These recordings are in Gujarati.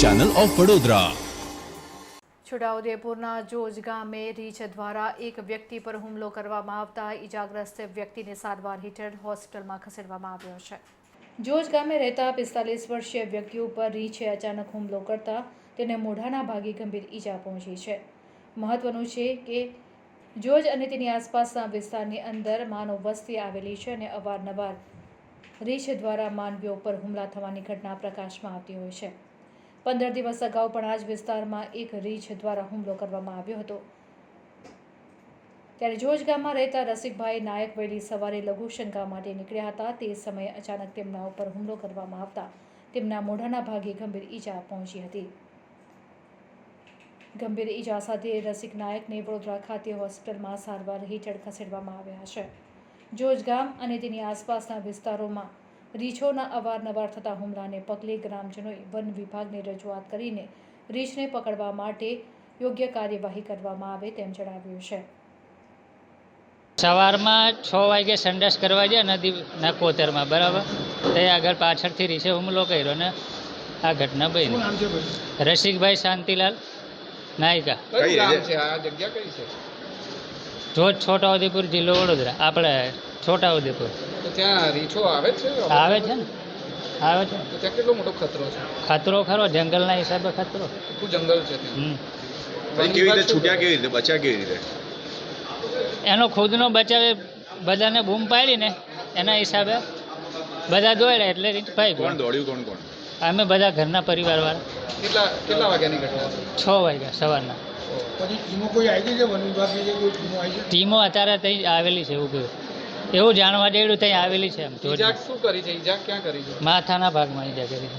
Channel of Vadodara. છોટાઉદેપુરના જોજ ગામે રીંછ દ્વારા એક વ્યક્તિ પર હુમલો કરવામાં આવતા ઈજાગ્રસ્ત વ્યક્તિને સારવાર હેઠળ હોસ્પિટલમાં ખસેડવામાં આવ્યો છે। જોજ ગામે રહેતા 45 વર્ષીય વ્યક્તિ ઉપર રીંછે અચાનક હુમલો કરતા તેને મોઢાના ભાગે ગંભીર ઈજા પહોંચી છે। મહત્વનું છે કે જોજ અને તેની આસપાસના વિસ્તારની અંદર માનવ વસ્તી આવેલી છે અને અવારનવાર રીંછ દ્વારા માનવીઓ પર હુમલા થવાની ઘટના પ્રકાશમાં આવતી હોય છે। 15 દિવસ અગાઉ પણ આ જ વિસ્તારમાં એક રીંછ દ્વારા હુમલો કરવામાં આવ્યો હતો। ત્યારે જોજ ગામમાં રહેતા રસિકભાઈ નાયક વહેલી સવારે લઘુશંકા માટે નીકળ્યા હતા। તે સમયે અચાનક તેમના ઉપર હુમલો કરવામાં આવતા તેમના મોઢાના ભાગે ગંભીર ઈજા પહોંચી હતી। ગંભીર ઈજા સાથે રસિક નાયકને વડોદરા ખાતે હોસ્પિટલમાં સારવાર હેઠળ ખસેડવામાં આવ્યા છે। જોજ ગામ અને તેની આસપાસના વિસ્તારોમાં રીંછોના અવારનવાર થતા હુમલાને પગલે ગ્રામજનોએ વન વિભાગને રજૂઆત કરીને રીંછને પકડવા માટે યોગ્ય કાર્યવાહી કરવામાં આવે તેમ જણાવ્યું છે। સવારમાં 6 વાગે સંડાસ કરવા ગયા નદીના કોતરમાં, બરાબર, તે આગળ પાછળથી રીંછે હુમલો કર્યો ને આ ઘટના બની। રસિકભાઈ શાંતિલાલ નાયકા, જોજ, છોટાઉદેપુર, જિલ્લો વડોદરા, આપણે છોટાઉદેપુર। ત્યાં રીંછો આવે છે ને આવે છે। ત્યાં કેટલો મોટો ખતરો છે? ખતરો ખરો, જંગલના હિસાબે ખતરો। આખું જંગલ છે ત્યાં। કેવી રીતે છૂટ્યા, કેવી રીતે બચ્યા, કેવી રીતે એનો ખુદનો બચાવે બધાને બૂમ પાડીને એના હિસાબે બધા દોડ્યા એટલે રીંછ ભાઈ કોણ દોડ્યું, કોણ કોણ? અમે બધા ઘરના પરિવારવાળા। કેટલા વાગ્યાની ઘટના છે? 6 વાગ્યા સવારના। ટીમો અત્યારે ત્યાં આવેલી છે, એવું જાણવા જેવું ત્યાં આવેલી છે। ઈજા શું કરી છે? ઈજા ક્યાં કરી છે? માથાના ભાગમાં ઈજા કરી છે।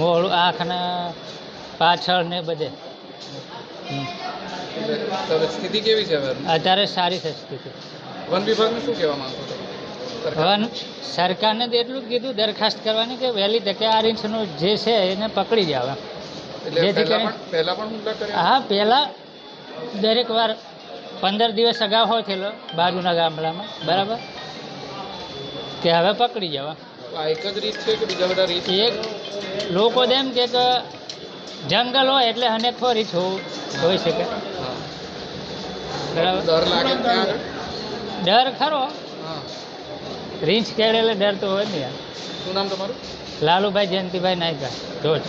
મોઢું, આંખના પાછળ ને બધે। સ્થિતિ કેવી છે અત્યારે? સારી છે સ્થિતિ। વન વિભાગને શું કહેવા માંગો છો? સરકારને તો એટલું જ કીધું, દરખાસ્ત કરવાની કે વહેલી તકે આ રીંછનું જે છે એને પકડી જાવ। હા, પહેલાં દરેક વાર 15 દિવસ અગાઉ હોય થયેલો બાજુના ગામડામાં, બરાબર, કે હવે પકડી જવા। એક જ રીત છે કે બીજા બધા રીત? એક લોકો એમ કે જંગલ હોય એટલે અનેક રીત હોઈ શકે, બરાબર। ડર લાગે? ડર ખરો, રીંછ કેળે એટલે ડર તો હોય ને યાર। શું નામ તમારું? લાલુભાઈ જયંતિભાઈ નાયકા, જોજ।